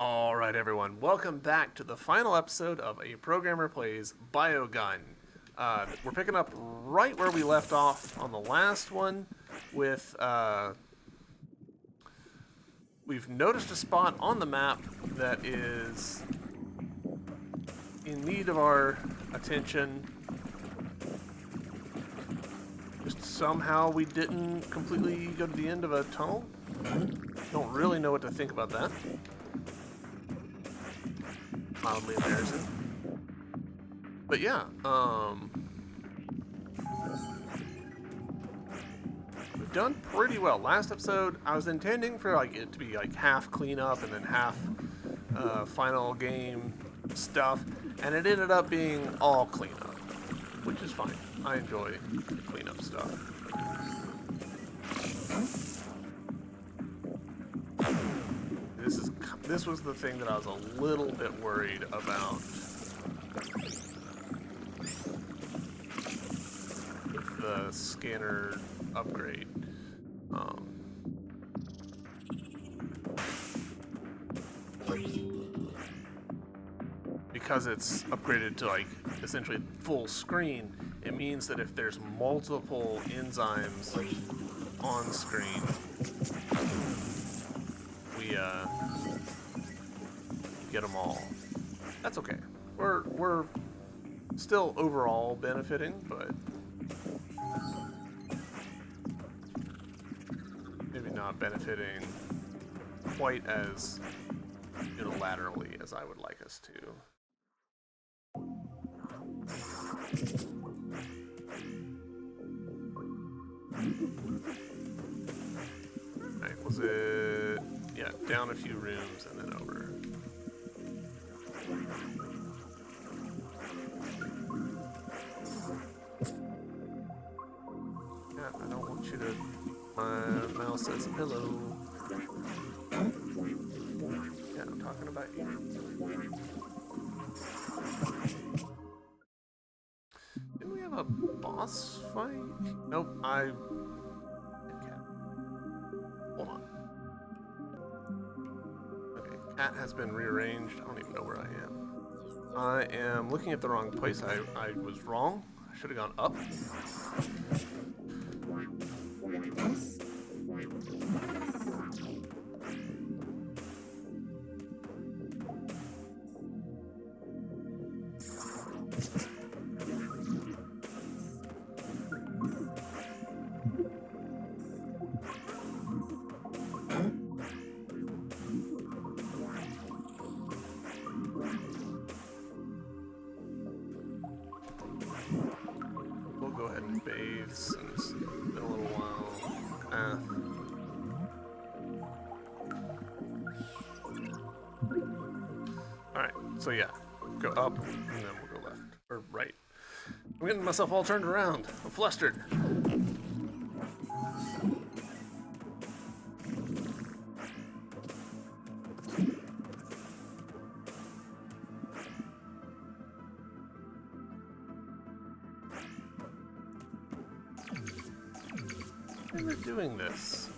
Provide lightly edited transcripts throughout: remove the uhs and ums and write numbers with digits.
All right, everyone. Welcome back to the final episode of A Programmer Plays BioGun. We're picking up right where we left off on the last one with, we've noticed a spot on the map that is in need of our attention. Just somehow we didn't completely go to the end of a tunnel. Don't really know what to think about that. Mildly embarrassing. But yeah, we've done pretty well. Last episode, I was intending for it to be half cleanup and then half final game stuff, and it ended up being all cleanup, which is fine. I enjoy cleanup stuff. This was the thing that I was a little bit worried about with the scanner upgrade. Because it's upgraded to essentially full screen, it means that if there's multiple enzymes on screen, we get them all. That's okay. We're still overall benefiting, but maybe not benefiting quite as unilaterally as I would like us to. Right, was it... yeah, down a few rooms and then over. Yeah, I don't want you to... my mouse as a pillow. Yeah, I'm talking about you. Didn't we have a boss fight? Nope, okay. Hold on. Okay, cat has been rearranged. I don't even know where I am. I am looking at the wrong place. I was wrong. I should have gone up. We'll go ahead and bathe since it's been a little while. Alright, so yeah, go up and then we'll go left, or right. I'm getting myself all turned around. I'm flustered. Why are doing this?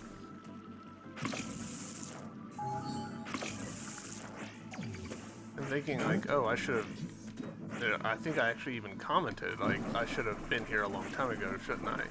I'm thinking oh, I should have... I think I actually even commented, I should have been here a long time ago, shouldn't I?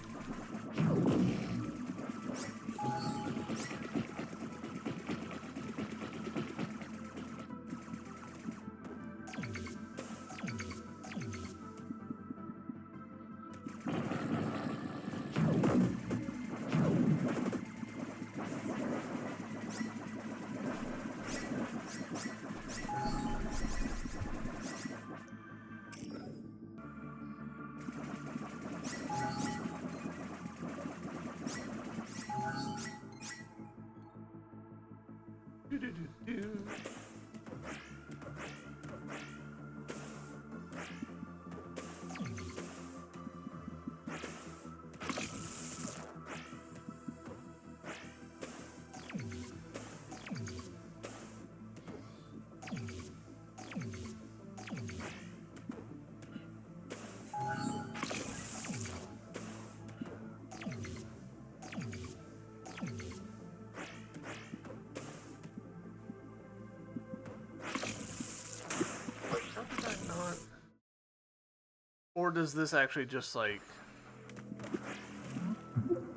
Or does this actually just like...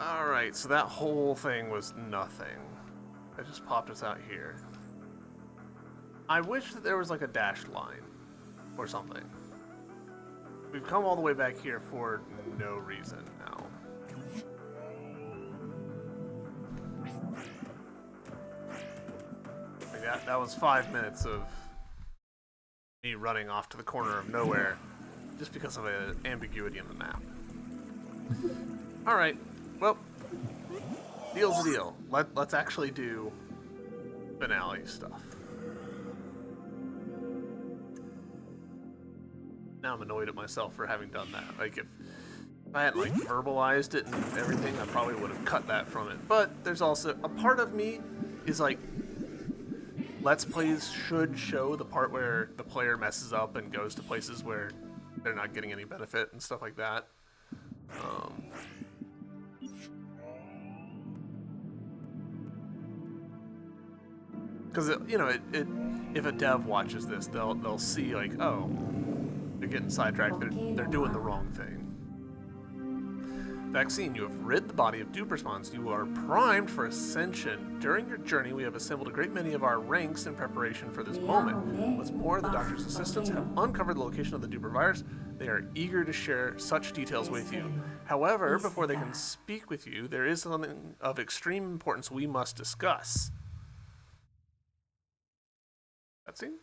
Alright, so that whole thing was nothing. It just popped us out here. I wish that there was like a dashed line or something. We've come all the way back here for no reason now. Like that was 5 minutes of me running off to the corner of nowhere just because of an ambiguity in the map. Alright, well, deal's a deal. Let's actually do finale stuff. Now I'm annoyed at myself for having done that. Like, if I hadn't like verbalized it and everything, I probably would have cut that from it. But there's also a part of me is like, Let's Plays should show the part where the player messes up and goes to places where they're not getting any benefit and stuff like that. Because you know, if a dev watches this, they'll see like, oh, they're getting sidetracked. They're doing the wrong thing. Vaccine, you have rid the body of dupe response. You are primed for ascension. During your journey, we have assembled a great many of our ranks in preparation for this moment. What's more, the doctor's assistants have uncovered the location of the duper virus. They are eager to share such details with you. However, before they can speak with you, there is something of extreme importance we must discuss. Cutscene?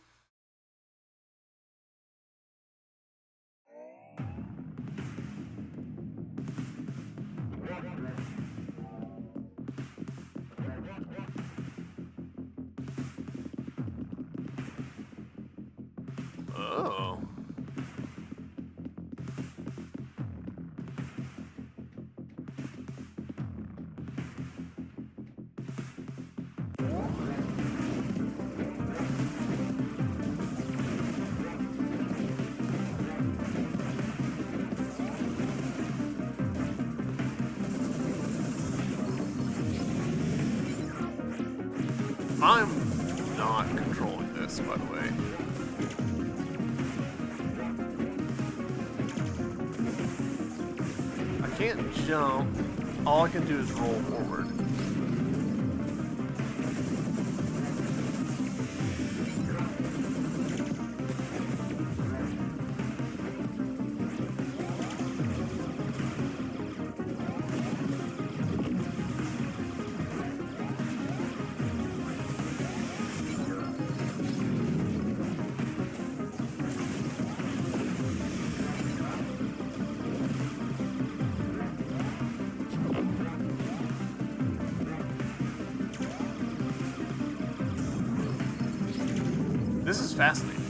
Oh. I'm not controlling this, by the way. I can't jump. All I can do is roll forward. This is fascinating.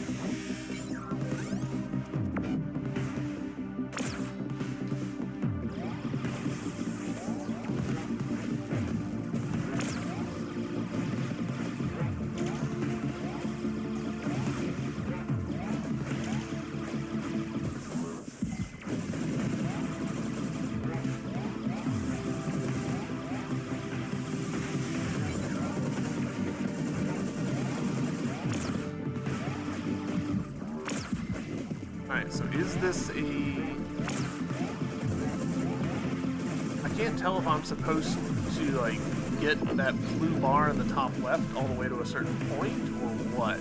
Alright, so is this a... I can't tell if I'm supposed to, like, get that blue bar in the top left all the way to a certain point, or what?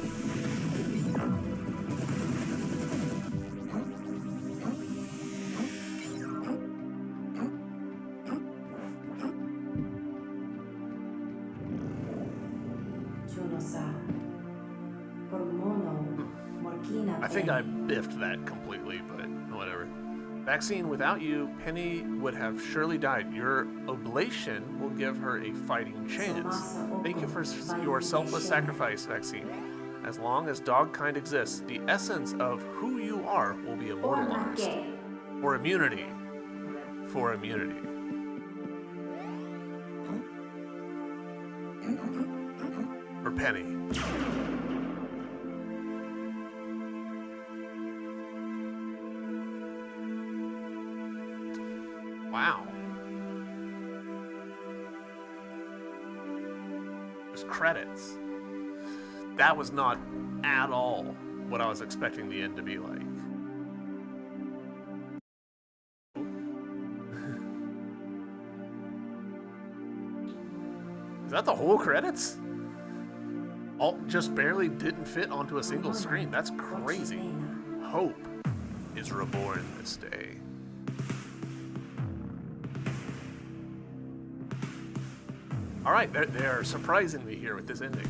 I think I biffed that completely, but whatever. Vaccine, without you, Penny would have surely died. Your oblation will give her a fighting chance. Thank you for your selfless sacrifice, Vaccine. As long as dogkind exists, the essence of who you are will be immortalized. For immunity. For immunity. For Penny. Wow. There's credits. That was not at all what I was expecting the end to be like. that the whole credits? All just barely didn't fit onto a single screen. That's crazy. Hope is reborn this day. All right, they are surprising me here with this ending.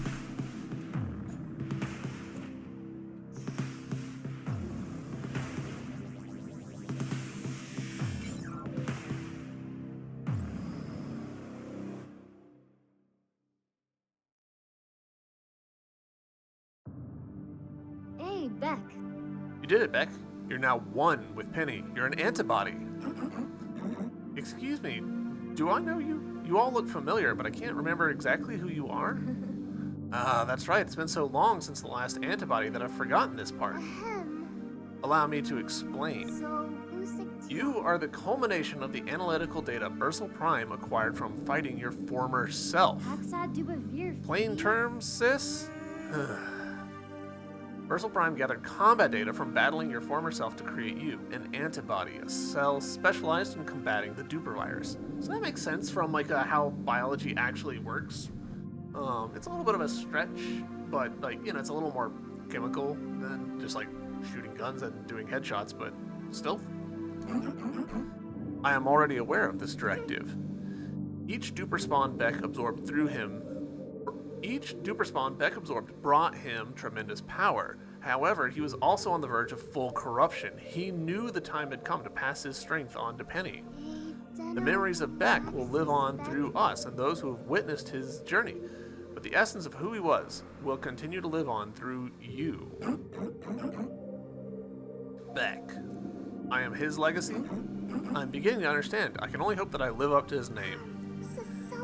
Hey, Beck. You did it, Beck. You're now one with Penny. You're an antibody. Excuse me, do I know you? You all look familiar, but I can't remember exactly who you are. That's right. It's been so long since the last antibody that I've forgotten this part. Allow me to explain. You are the culmination of the analytical data Bursal Prime acquired from fighting your former self. Plain terms, sis? Bursal Prime gathered combat data from battling your former self to create you, an antibody, a cell specialized in combating the duper virus. So that makes sense from like how biology actually works. It's a little bit of a stretch, but like, you know, it's a little more chemical than just like shooting guns and doing headshots, but still. I am already aware of this directive. Each duper spawn Beck absorbed brought him tremendous power. However, he was also on the verge of full corruption. He knew the time had come to pass his strength on to Penny. The memories of Beck will live on through us and those who have witnessed his journey. But the essence of who he was will continue to live on through you. Beck. I am his legacy. I'm beginning to understand. I can only hope that I live up to his name.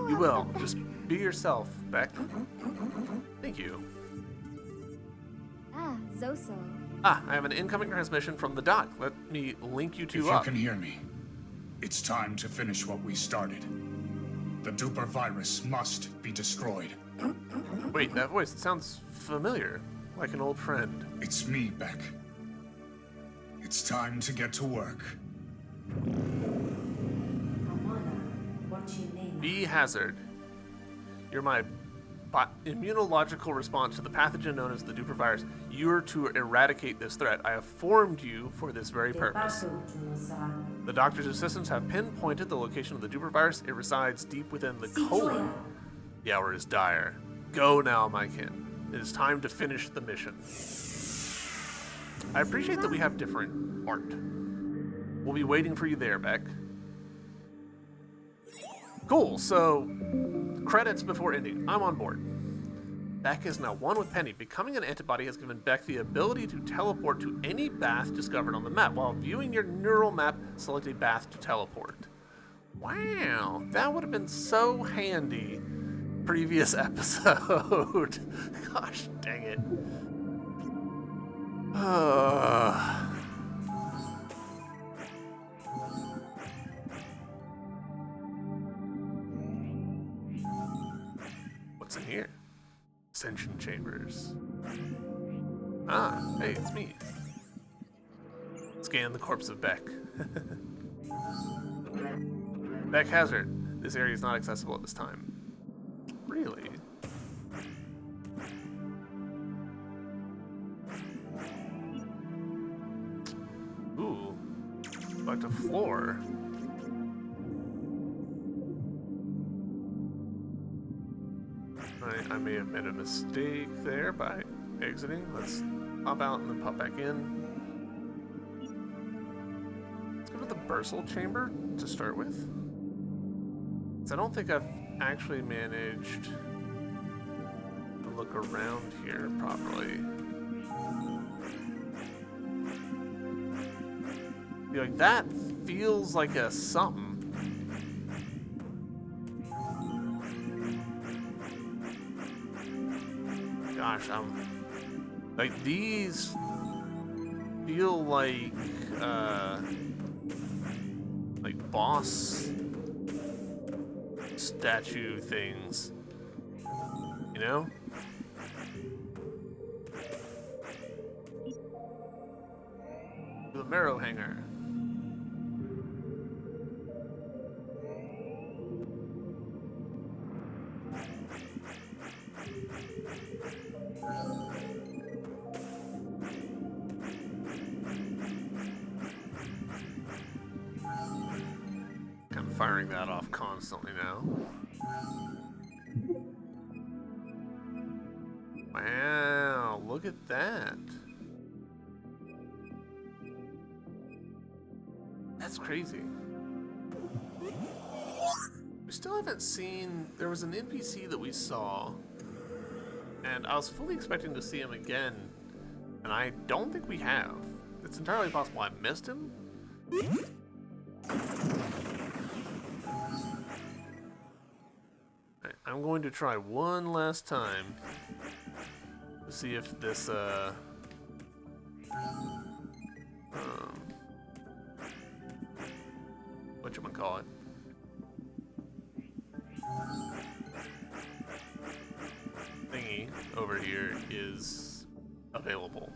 You will. Just be yourself, Beck. Thank you. Zoso. I have an incoming transmission from the dock. Let me link you two up. If you can hear me, it's time to finish what we started. The duper virus must be destroyed. Wait, that voice, it sounds familiar. Like an old friend. It's me, Beck. It's time to get to work. B Hazard. You're my immunological response to the pathogen known as the duper virus. You are to eradicate this threat. I have formed you for this very purpose. The doctor's assistants have pinpointed the location of the duper virus. It resides deep within the colon. The hour is dire. Go now, my kin. It is time to finish the mission. I appreciate that we have different art. We'll be waiting for you there, Beck. Cool, so credits before ending. I'm on board. Beck is now one with Penny. Becoming an antibody has given Beck the ability to teleport to any bath discovered on the map. While viewing your neural map, select a bath to teleport. Wow, that would have been so handy. Previous episode. Gosh dang it. What's in here? Ascension chambers. Hey, it's me. Scan the corpse of Beck. Beck Hazard. This area is not accessible at this time. Really? Ooh. Select a floor. I may have made a mistake there by exiting. Let's pop out and then pop back in. Let's go to the Bursal chamber to start with. So I don't think I've actually managed to look around here properly. Like that feels like a something. Gosh, like these feel like boss statue things, you know? The marrow hanger. firing that off constantly now. Wow, look at that. That's crazy. We still haven't seen... There was an NPC that we saw, and I was fully expecting to see him again, and I don't think we have. It's entirely possible I missed him. Right, I'm going to try one last time to see if this, whatchamacallit? Thingy over here is available.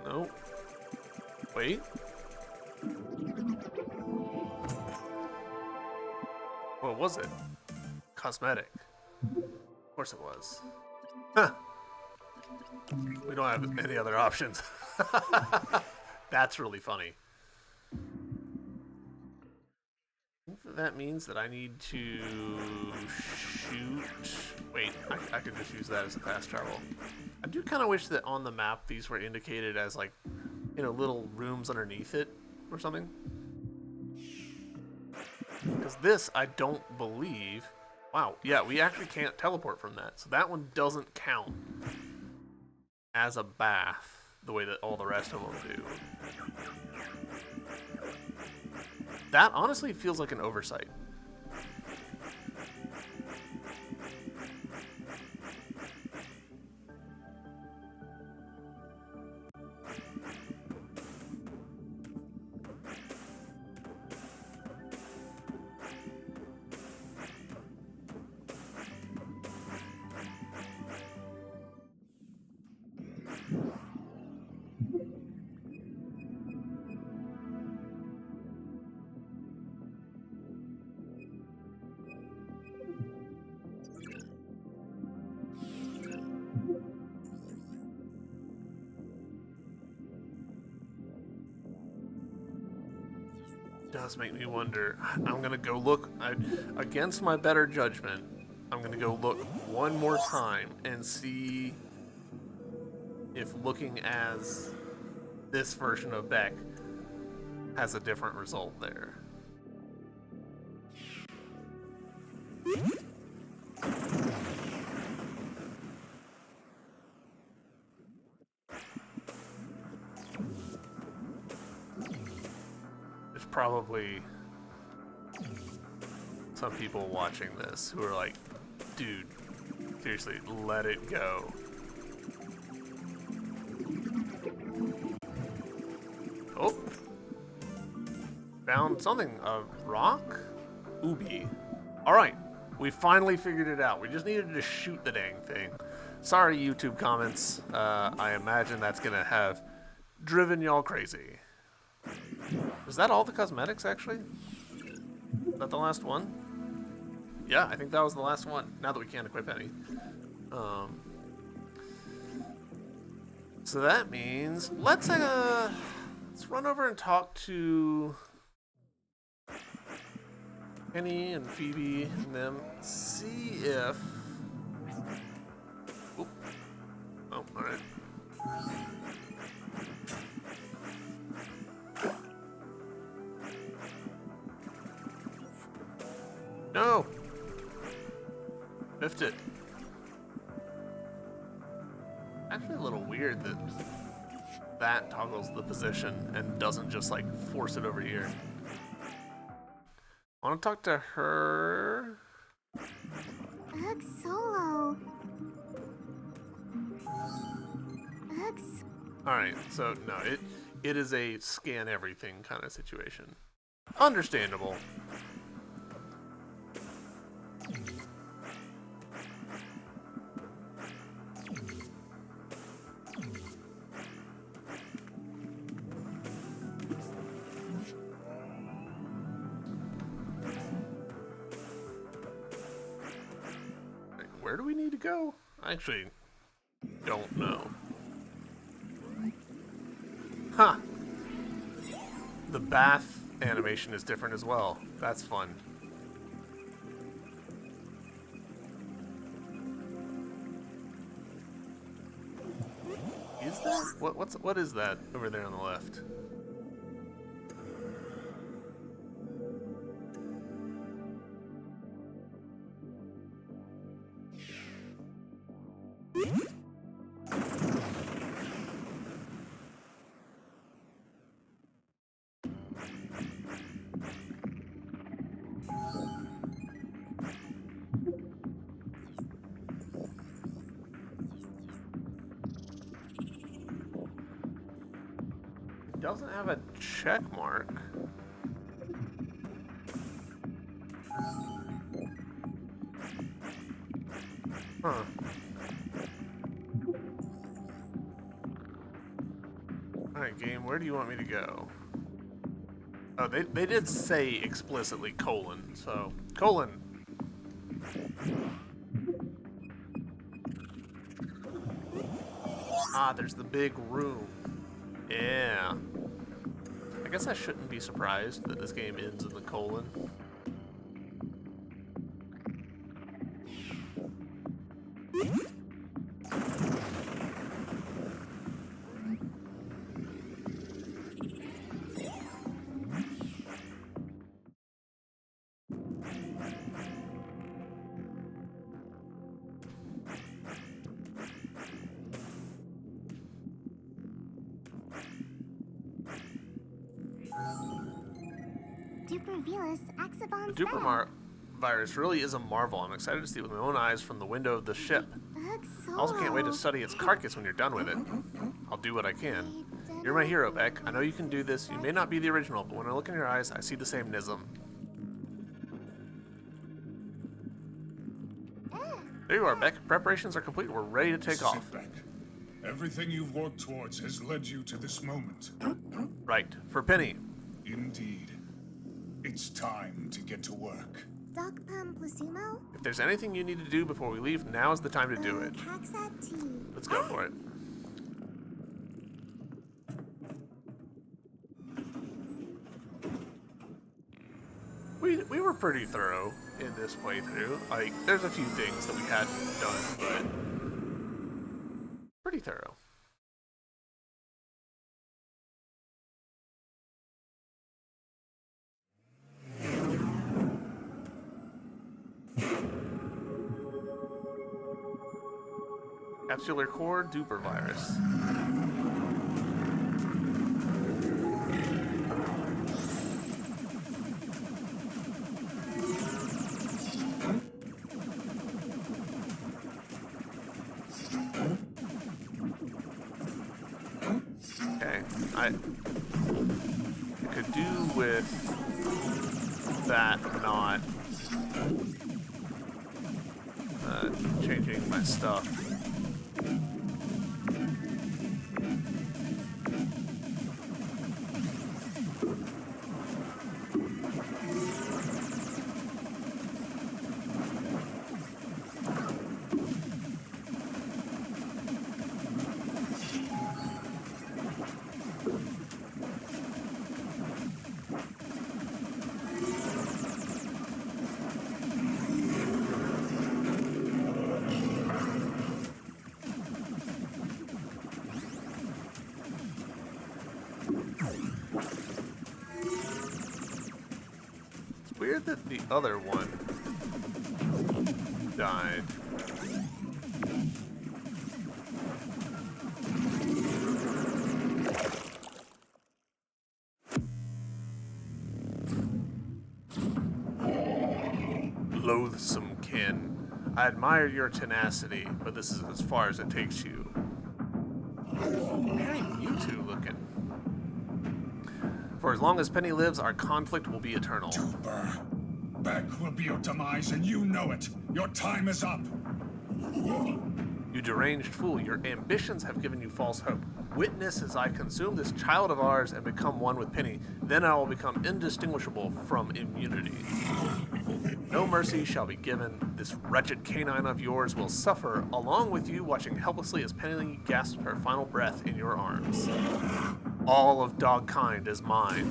Nope. Wait. What was it? Cosmetic. Of course it was. Huh. We don't have any other options. That's really funny. I think that means that I need to shoot... Wait, I could just use that as a fast travel. I do kind of wish that on the map these were indicated as, like, you know, little rooms underneath it or something. Because this, I don't believe... Wow, yeah, we actually can't teleport from that. So that one doesn't count as a bath the way that all the rest of them do. That honestly feels like an oversight. Does make me wonder. I'm gonna go look against my better judgment. I'm gonna go look one more time and see if looking as this version of Beck has a different result there. Probably some people watching this who are like, dude, seriously, let it go. Oh, found something, a rock? Ubi. All right, we finally figured it out. We just needed to shoot the dang thing. Sorry, YouTube comments. I imagine that's gonna have driven y'all crazy. Is that all the cosmetics, actually? Is that the last one? Yeah, I think that was the last one, now that we can't equip any. So that means, let's run over and talk to Penny and Phoebe and them, see if... Oop. Oh, alright. No! Lift it. Actually a little weird that that toggles the position and doesn't just like force it over here. I want to talk to her. Ugh, Solo. Ugh. Alright, so no, it is a scan everything kind of situation. Understandable. where do we need to go? I actually don't know. Huh. The bath animation is different as well. That's fun. Is that what is that over there on the left? It doesn't have a check mark. Huh. Alright, game, where do you want me to go? Oh, they did say explicitly colon, so colon. Ah, there's the big room. Yeah. I guess I shouldn't be surprised that this game ends in the colon. The Duper virus really is a marvel. I'm excited to see it with my own eyes from the window of the ship. I also can't wait to study its carcass when you're done with it. I'll do what I can. You're my hero, Beck. I know you can do this. You may not be the original, but when I look in your eyes, I see the same Nism. There you are, Beck. Preparations are complete. We're ready to take off. Sit back. Everything you've worked towards has led you to this moment. Right. For Penny. Indeed. It's time to get to work. If there's anything you need to do before we leave, now is the time to do it. Let's go for it. We were pretty thorough in this playthrough. Like, there's a few things that we hadn't done, but pretty thorough. Capsular core duper virus. Okay, I could do with that not changing my stuff. Weird that the other one died. Loathsome kin. I admire your tenacity, but this is as far as it takes you. Very Mewtwo looking. For as long as Penny lives, our conflict will be eternal. Duper. Beck will be your demise, and you know it. Your time is up. You deranged fool, your ambitions have given you false hope. Witness as I consume this child of ours and become one with Penny. Then I will become indistinguishable from immunity. No mercy shall be given. This wretched canine of yours will suffer along with you, watching helplessly as Penny gasps her final breath in your arms. All of dog kind is mine.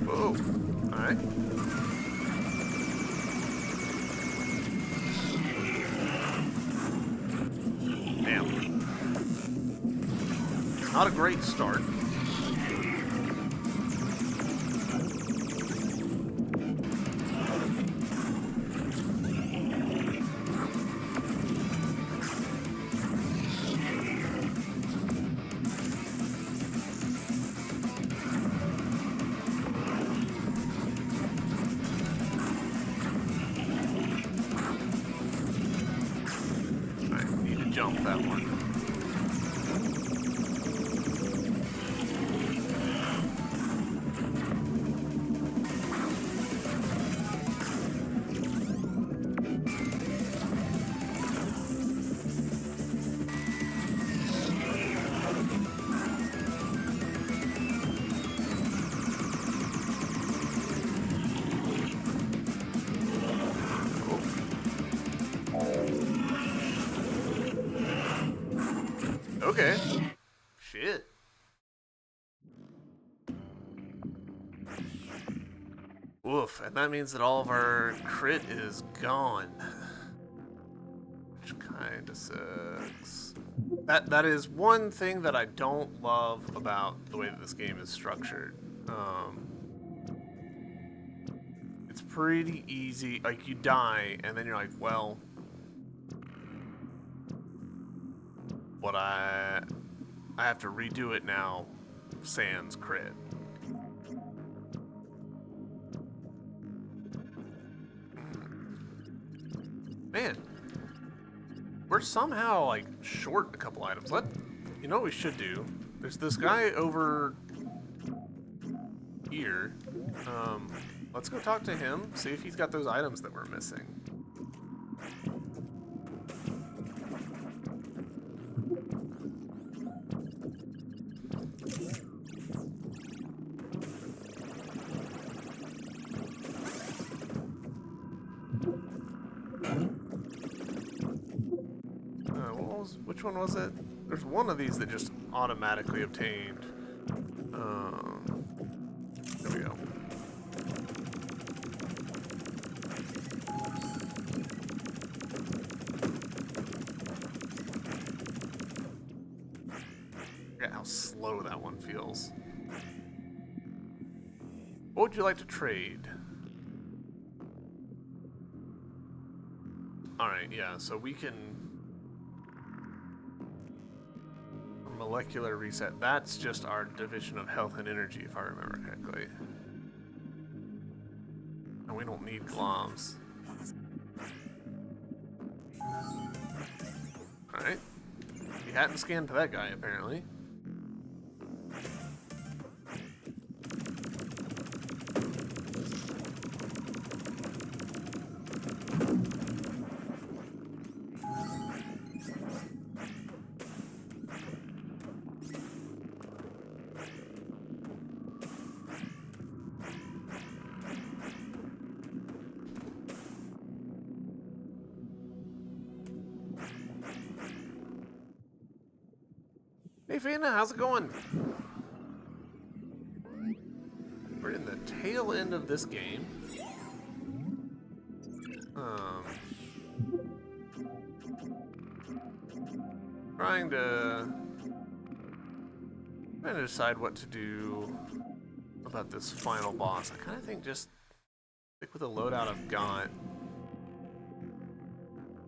Whoa. Alright. Damn. Not a great start. Jump that one. Okay. Shit. Woof, and that means that all of our crit is gone. Which kinda sucks. That is one thing that I don't love about the way that this game is structured. It's pretty easy, like you die and then you're like, well, but I have to redo it now, sans crit. Man, we're somehow like short a couple items. You know what we should do? There's this guy over here. Let's go talk to him, see if he's got those items that we're missing. Which one was it? There's one of these that just automatically obtained. There we go. Forget how slow that one feels. What would you like to trade? Alright, yeah, so we can... Molecular reset. That's just our division of health and energy, if I remember correctly. And we don't need gloms. Alright. We hadn't scanned to that guy, apparently. Hey Fina, how's it going? We're in the tail end of this game. Trying to decide what to do about this final boss. I kind of think just stick with the loadout I've got.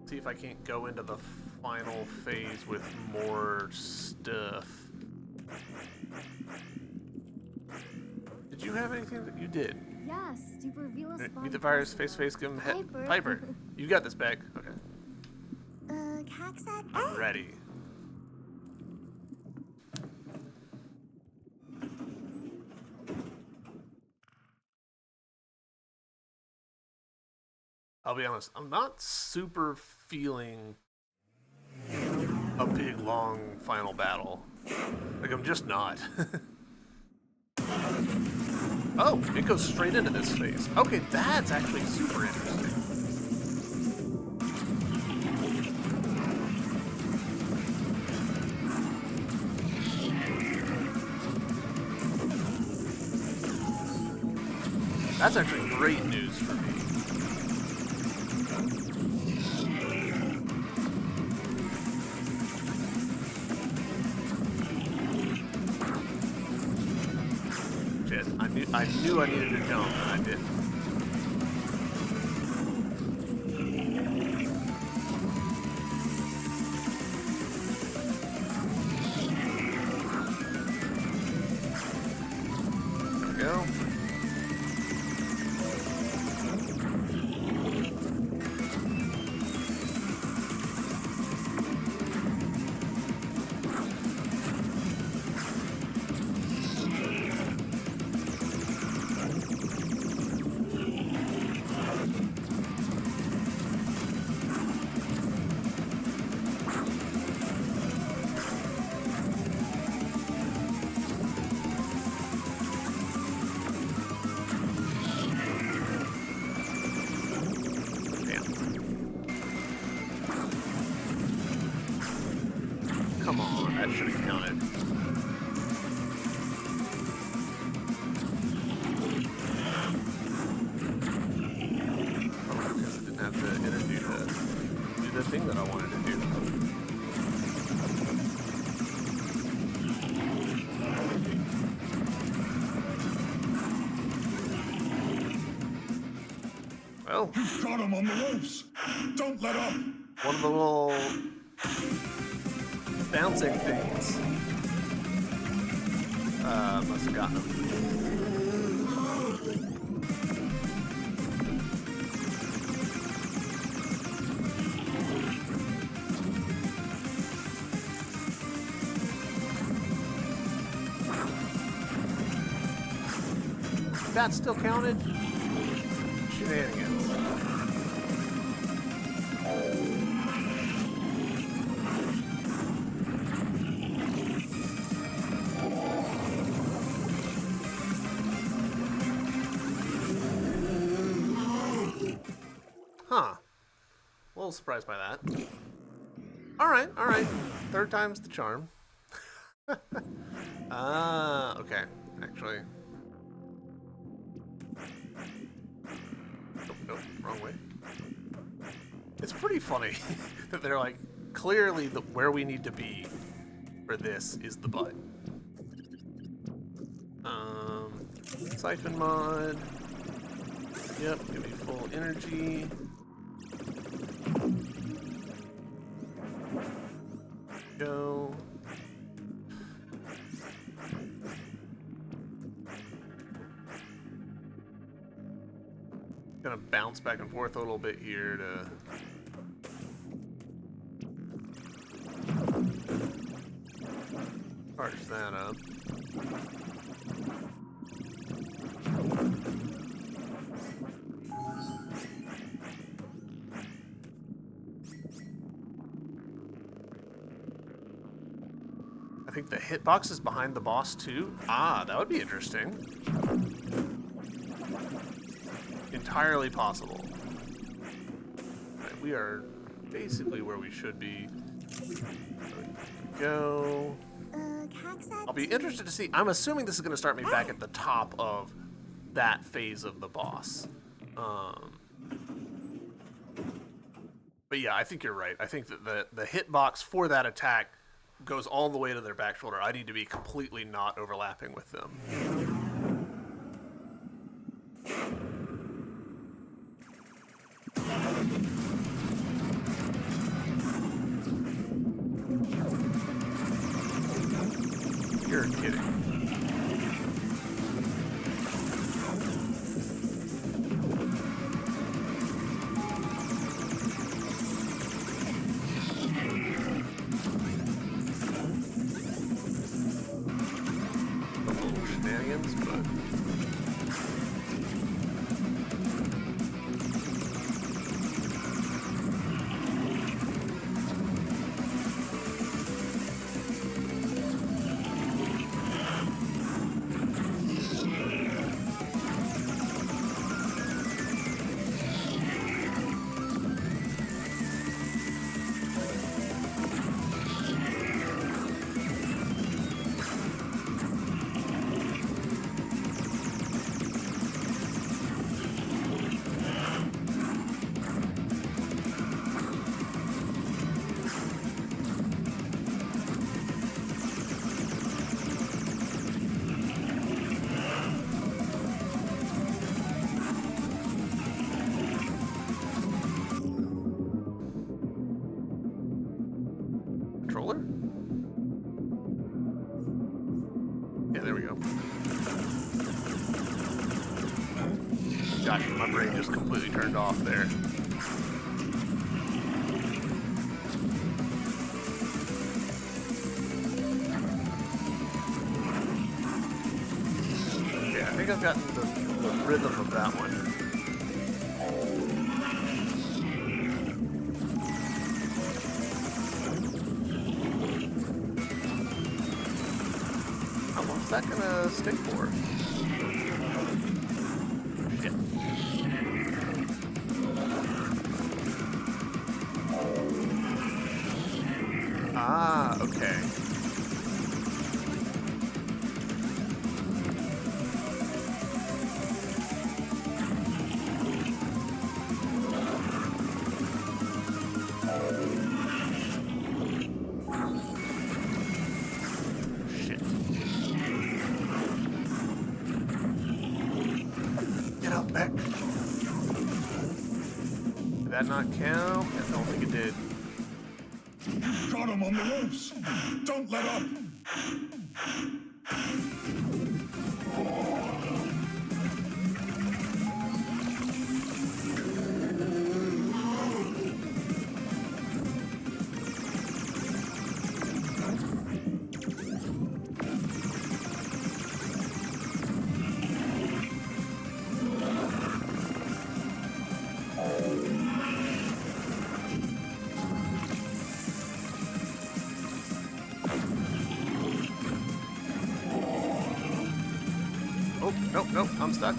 See if I can't go into the final phase with more stuff. Did you have anything that you did? Yes, super Velos. Meet the virus, face to face, give him head. Piper, you got this bag. Okay. Kaksak. I'm ready. I'll be honest, I'm not super feeling a big, long final battle. Like, I'm just not. Oh, it goes straight into this phase. Okay, that's actually super interesting. That's actually great news for me. Shit, I knew I needed to jump, and I didn't. There we go. Come on, that should have counted. Oh, because I didn't have the energy to do the thing that I wanted to do. Well, You've got him on the ropes. Don't let up. one of the little bouncing things must have gotten him. That still counted? Shenanigans. Huh. A little surprised by that. Alright, alright. Third time's the charm. Okay. Actually. Nope, wrong way. It's pretty funny that they're like, clearly where we need to be for this is the butt. Siphon mod. Yep, give me full energy. Go. Gonna bounce back and forth a little bit here to charge that up. I think the hitbox is behind the boss too. Ah, that would be interesting. Entirely possible. Right, we are basically where we should be. There we go. like hacks at? I'll be interested to see. I'm assuming this is going to start me back at the top of that phase of the boss. But yeah, I think you're right. I think that the hitbox for that attack goes all the way to their back shoulder. I need to be completely not overlapping with them. You're kidding. Little shenanigans, but controller? Yeah, there we go. Gosh, my brain just completely turned off there. Yeah, I think I've gotten the rhythm of that one. How long's that gonna stick for? Shit. Ah, okay. Shit. Get up, Beck. Did that not count? I don't think it did. Got him on the ropes. Don't let up. Oh, nope, I'm stuck.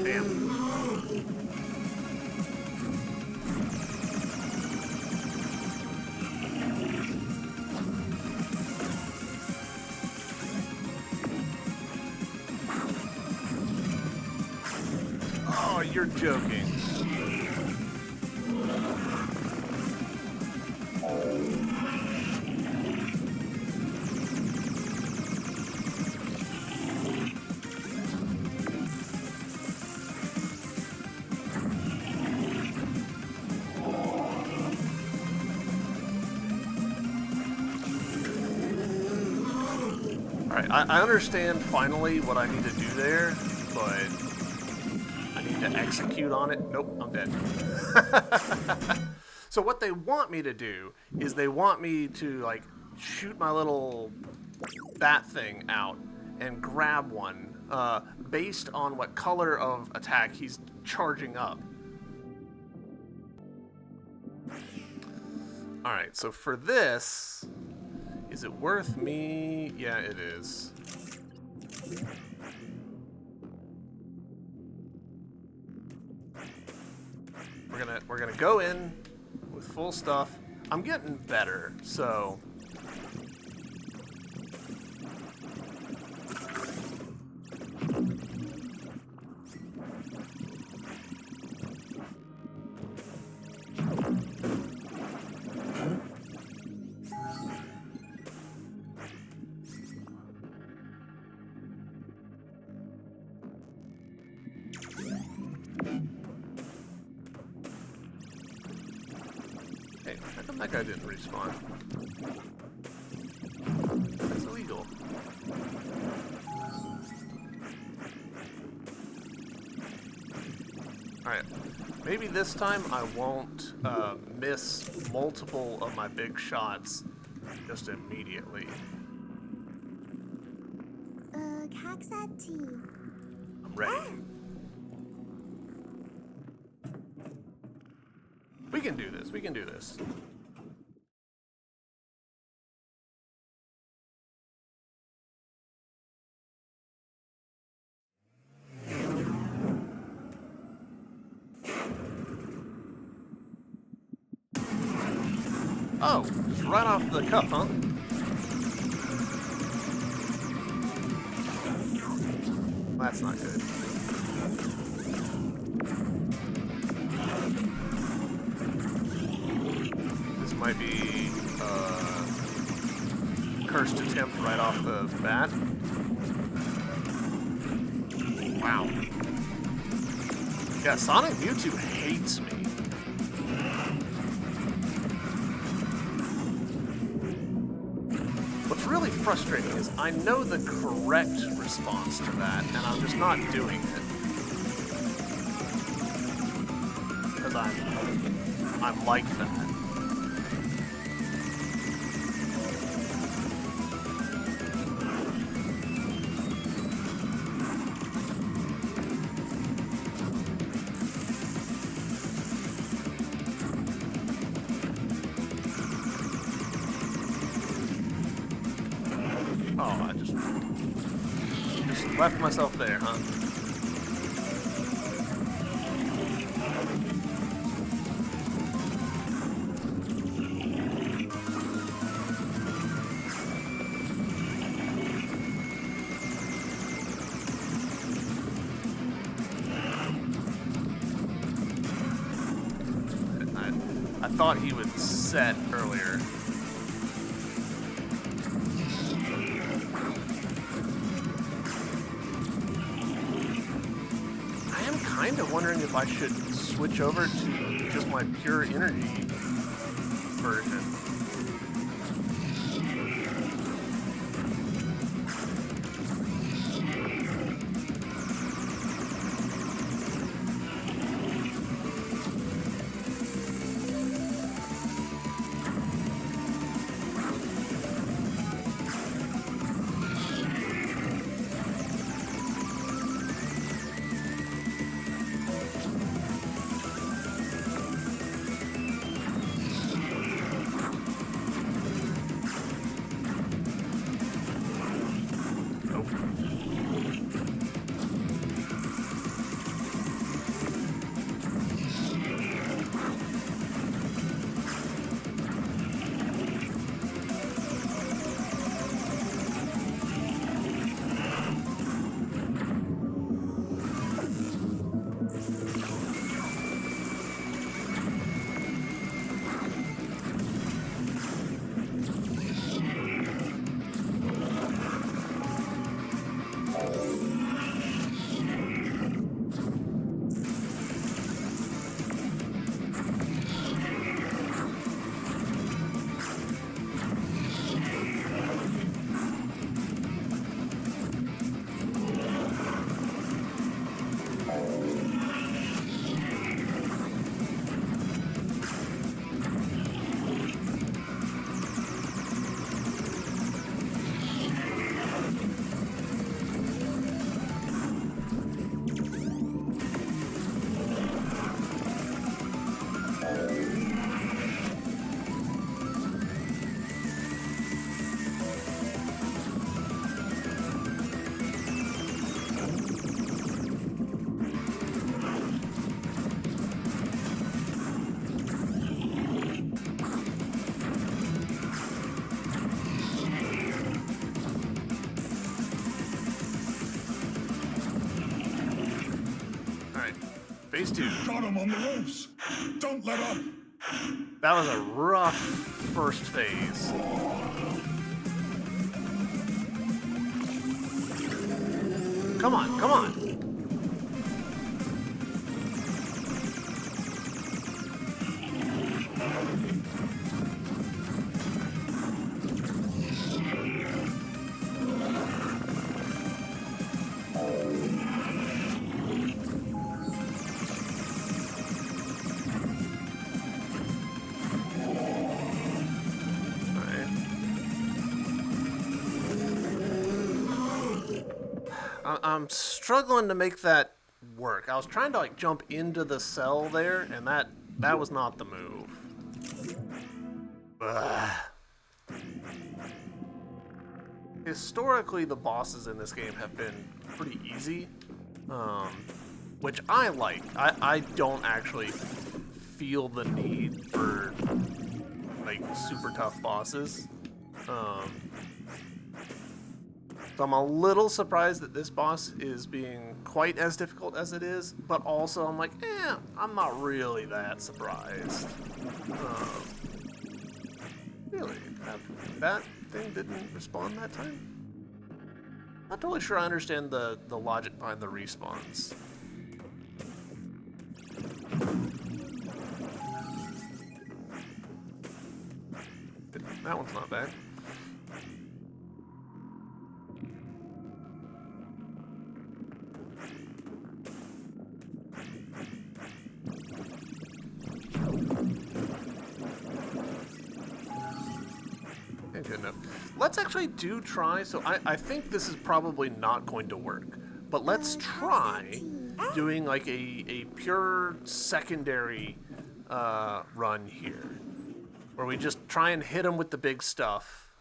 Damn. Oh, you're joking. Alright, I understand finally what I need to do there, but I need to execute on it. Nope, I'm dead. So what they want me to do is they want me to, like, shoot my little bat thing out and grab one based on what color of attack he's charging up. Alright, so for this, is it worth me? Yeah, it is. We're gonna go in with full stuff. I'm getting better, so hey, how come that guy didn't respawn? That's illegal. Alright, maybe this time I won't miss multiple of my big shots just immediately. Kaksat tea. I'm ready. We can do this, we can do this. Oh, just right off the cuff, huh? That's not good. This might be cursed attempt right off the bat. Wow. Yeah, Sonic Mewtwo hates me. What's really frustrating is I know the correct response to that, and I'm just not doing it. Because I'm like that. Oh, I just left myself there, huh? I thought he would set earlier. I'm kind of wondering if I should switch over to just my pure energy version. phase 2. Got him on the ropes. Don't let up. That was a rough first phase. Come on, come on. I'm struggling to make that work. I was trying to like jump into the cell there, and that was not the move. Ugh. Historically, the bosses in this game have been pretty easy, which I like. I don't actually feel the need for like super tough bosses. So I'm a little surprised that this boss is being quite as difficult as it is, but also I'm like, I'm not really that surprised. Really? That thing didn't respawn that time? Not totally sure I understand the logic behind the respawns. That one's not bad. Good enough. Let's actually try. So I think this is probably not going to work, but let's try doing like a pure secondary run here, where we just try and hit them with the big stuff,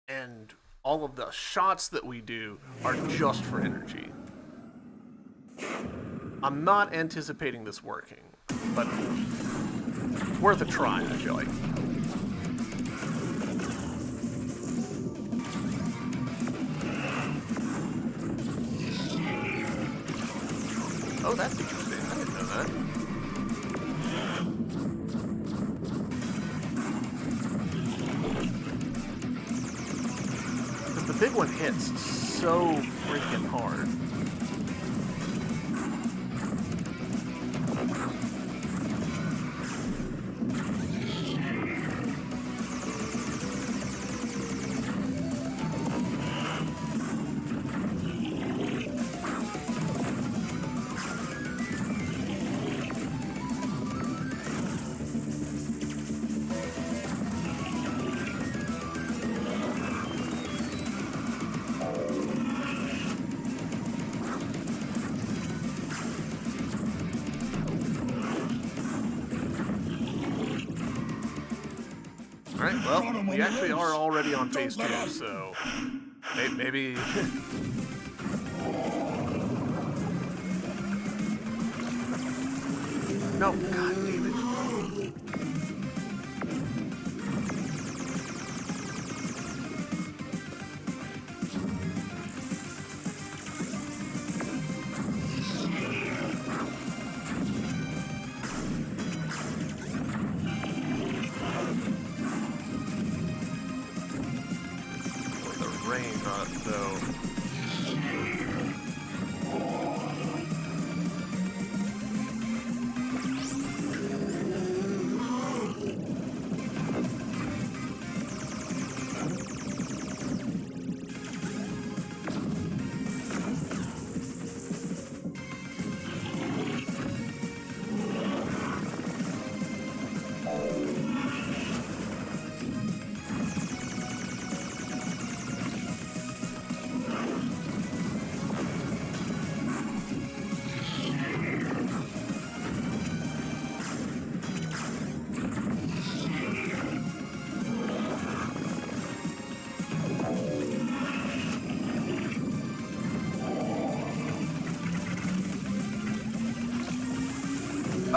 and all of the shots that we do are just for energy. I'm not anticipating this working, but worth a try, I feel like. Oh, that's interesting. I didn't know that. Because the big one hits so freaking hard. Alright, well, we actually are already on phase 2, so maybe... No, god damn it.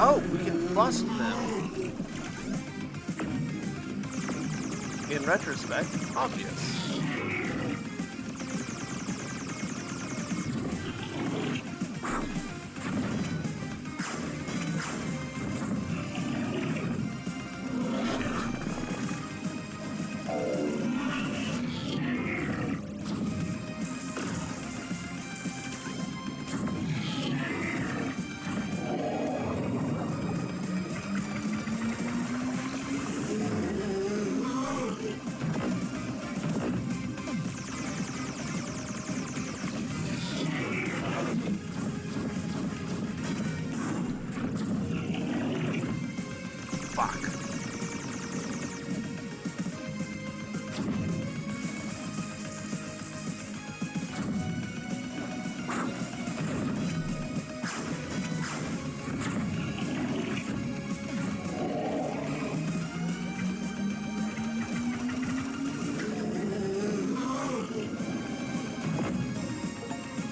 Oh, we can bust them. In retrospect, obvious. Fuck.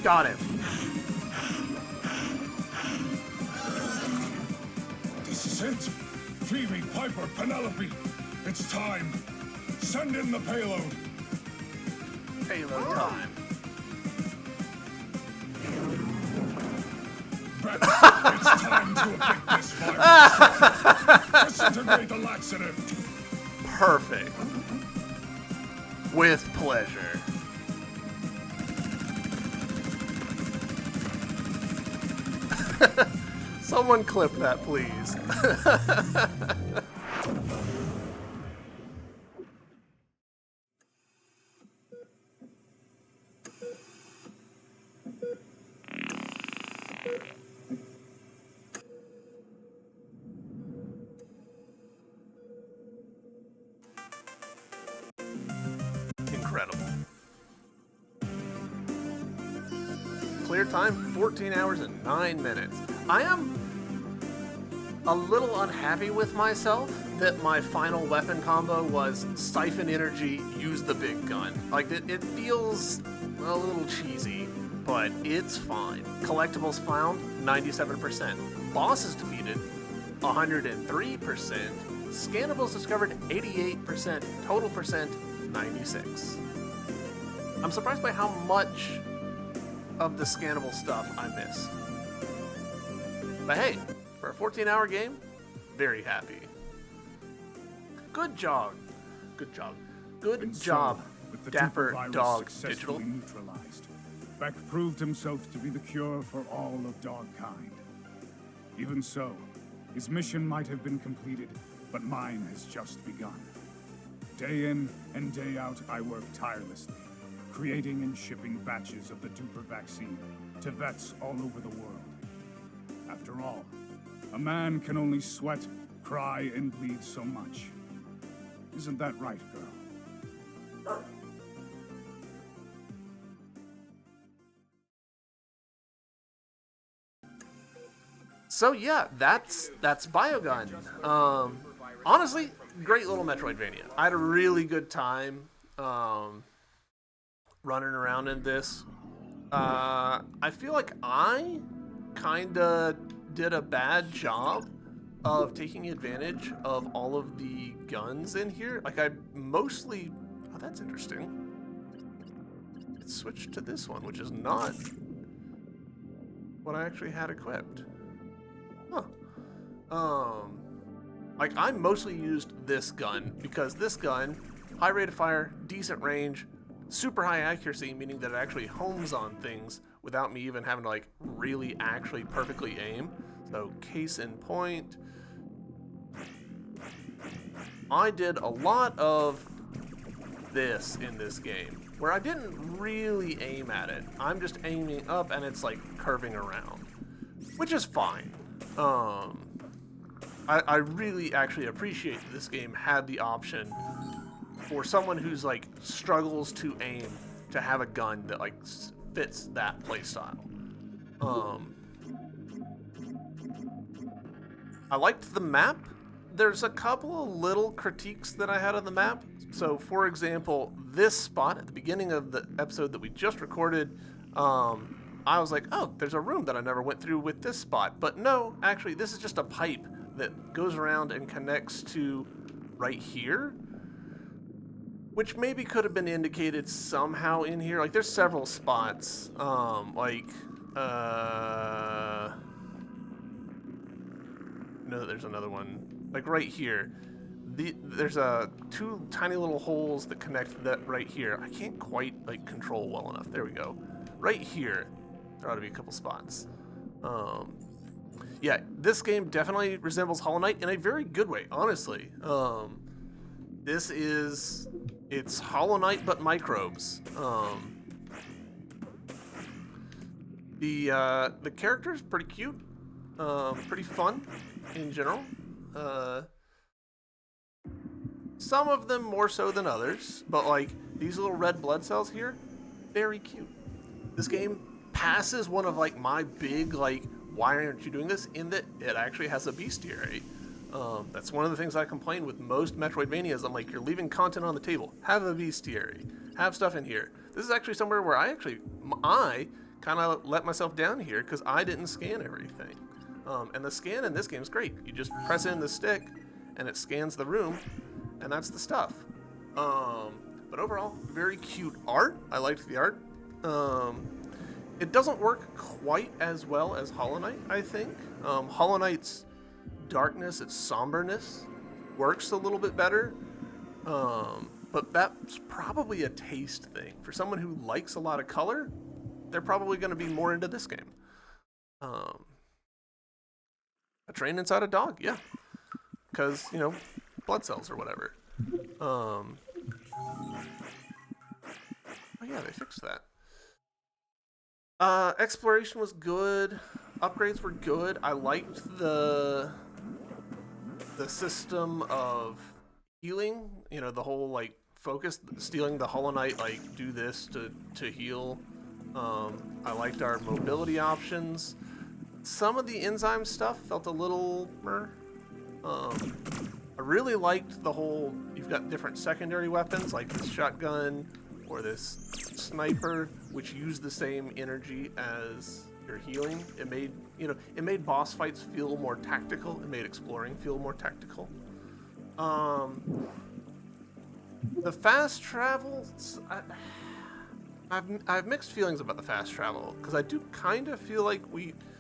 Got him. This is it. Phoebe, Piper, Penelope. It's time. Send in the payload. Payload time. Brett, it's time to evict this virus. Disintegrate the laxative. Perfect. With pleasure. Someone clip that, please. Incredible. Clear time, 14 hours and 9 minutes. I am a little unhappy with myself that my final weapon combo was siphon energy, use the big gun. Like, it feels a little cheesy, but it's fine. Collectibles found, 97%. Bosses defeated, 103%. Scannables discovered, 88%. Total percent, 96. I'm surprised by how much of the scannable stuff I missed. But hey, for a 14-hour game, very happy. Good job. Good job. Good job, with the Dapper Duper virus Dog successfully Digital. neutralized, Beck proved himself to be the cure for all of dogkind. Even so, his mission might have been completed, but mine has just begun. Day in and day out, I work tirelessly, creating and shipping batches of the Duper vaccine to vets all over the world. After all, a man can only sweat, cry, and bleed so much. Isn't that right, girl? So yeah, that's BioGun. Honestly, great little Metroidvania. I had a really good time running around in this. I feel like I kinda did a bad job of taking advantage of all of the guns in here. Like, I mostly... Oh, that's interesting. It switched to this one, which is not what I actually had equipped. Huh. Like, I mostly used this gun because this gun, high rate of fire, decent range, super high accuracy, meaning that it actually homes on things without me even having to, like, really actually perfectly aim. So, case in point, I did a lot of this in this game, where I didn't really aim at it. I'm just aiming up and it's, like, curving around, which is fine. I really actually appreciate that this game had the option for someone who's, like, struggles to aim to have a gun that, like, fits that playstyle. I liked the map. There's a couple of little critiques that I had of the map. So, for example, this spot at the beginning of the episode that we just recorded, I was like, oh, there's a room that I never went through with this spot. But no, actually, this is just a pipe that goes around and connects to right here, which maybe could have been indicated somehow in here. Like, there's several spots, no, there's another one, like right here. There's two tiny little holes that connect that right here. I can't quite, like, control well enough. There we go. Right here, there ought to be a couple spots. Yeah, this game definitely resembles Hollow Knight in a very good way, honestly. It's Hollow Knight but microbes. The character's pretty cute, pretty fun in general. Some of them more so than others, but like these little red blood cells here, very cute. This game passes one of like my big like, why aren't you doing this? In that it actually has a bestiary. That's one of the things I complain with most Metroidvanias. I'm like, you're leaving content on the table. Have a bestiary. Have stuff in here. This is actually somewhere where I kind of let myself down here because I didn't scan everything. And the scan in this game is great. You just press in the stick and it scans the room, and that's the stuff. But overall, very cute art. I liked the art. It doesn't work quite as well as Hollow Knight, I think. Hollow Knight's darkness, its somberness, works a little bit better. But that's probably a taste thing. For someone who likes a lot of color, they're probably going to be more into this game. A train inside a dog, yeah. Because, blood cells or whatever. Oh yeah, they fixed that. Exploration was good. Upgrades were good. I liked the system of healing. The whole like focus, stealing the Hollow Knight, like do this to heal. I liked our mobility options. Some of the enzyme stuff felt a little I really liked the whole, you've got different secondary weapons like this shotgun or this sniper, which use the same energy as your healing. It made boss fights feel more tactical. It made exploring feel more tactical. The fast travel, I have mixed feelings about the fast travel because I do kind of feel like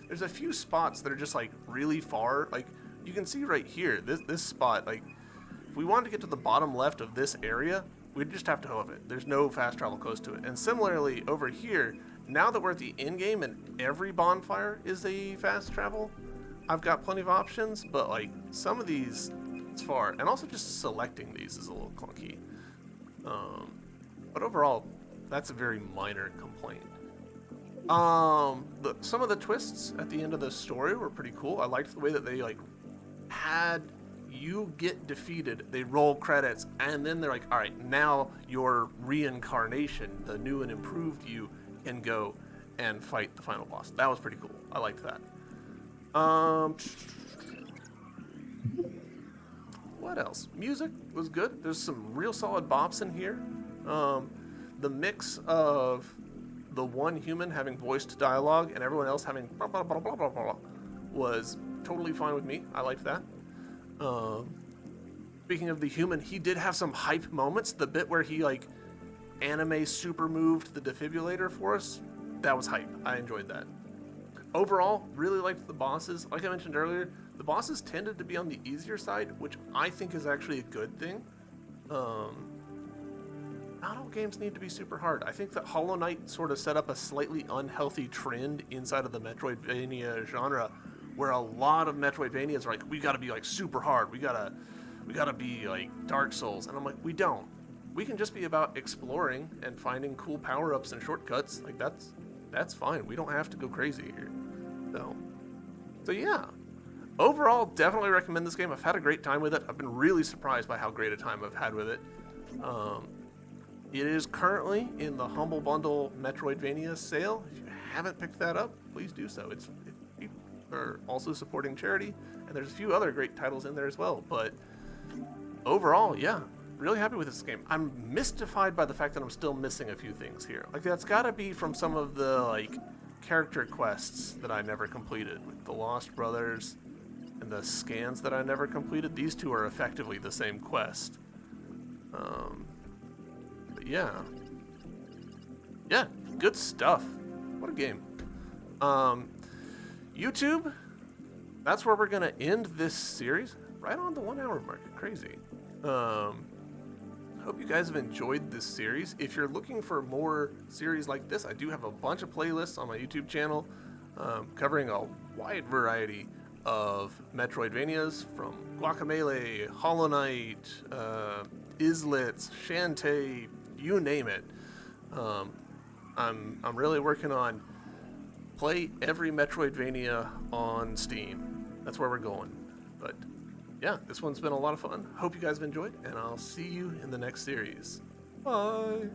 there's a few spots that are just like really far. Like you can see right here, this spot, like if we wanted to get to the bottom left of this area, we'd just have to hoof it. There's no fast travel close to it. And similarly over here, now that we're at the end game and every bonfire is a fast travel, I've got plenty of options, but like some of these, it's far. And also just selecting these is a little clunky. But overall, that's a very minor complaint. Some of the twists at the end of the story were pretty cool. I liked the way that they like had you get defeated, they roll credits, and then they're like, all right, now your reincarnation, the new and improved you, can go and fight the final boss. That was pretty cool. I liked that. What else? Music was good. There's some real solid bops in here. The mix of the one human having voiced dialogue and everyone else having blah, blah, blah, blah, blah, blah, was totally fine with me. I liked that. Speaking of the human, he did have some hype moments. The bit where he like anime super moved the defibrillator for us, that was hype. I enjoyed that. Overall, really liked the bosses. Like I mentioned earlier, the bosses tended to be on the easier side, which I think is actually a good thing. Not all games need to be super hard. I think that Hollow Knight sort of set up a slightly unhealthy trend inside of the Metroidvania genre, where a lot of Metroidvanias are like, we gotta be like super hard. We gotta be like Dark Souls. And I'm like, we don't. We can just be about exploring and finding cool power-ups and shortcuts. Like that's fine. We don't have to go crazy here. So yeah. Overall, definitely recommend this game. I've had a great time with it. I've been really surprised by how great a time I've had with it. It is currently in the Humble Bundle Metroidvania sale. If you haven't picked that up, please do so. We are also supporting charity, and there's a few other great titles in there as well. But overall, yeah, really happy with this game. I'm mystified by the fact that I'm still missing a few things here. Like that's got to be from some of the like character quests that I never completed, like the Lost Brothers and the scans that I never completed. These two are effectively the same quest. But yeah, good stuff. What a game. YouTube, that's where we're gonna end this series, right on the 1 hour mark. Crazy. Hope you guys have enjoyed this series. If you're looking for more series like this, I do have a bunch of playlists on my YouTube channel covering a wide variety of Metroidvanias, from Guacamelee, Hollow Knight, Islets, Shantae, you name it. I'm really working on play every Metroidvania on Steam. That's where we're going. But yeah, this one's been a lot of fun. Hope you guys have enjoyed, and I'll see you in the next series. Bye!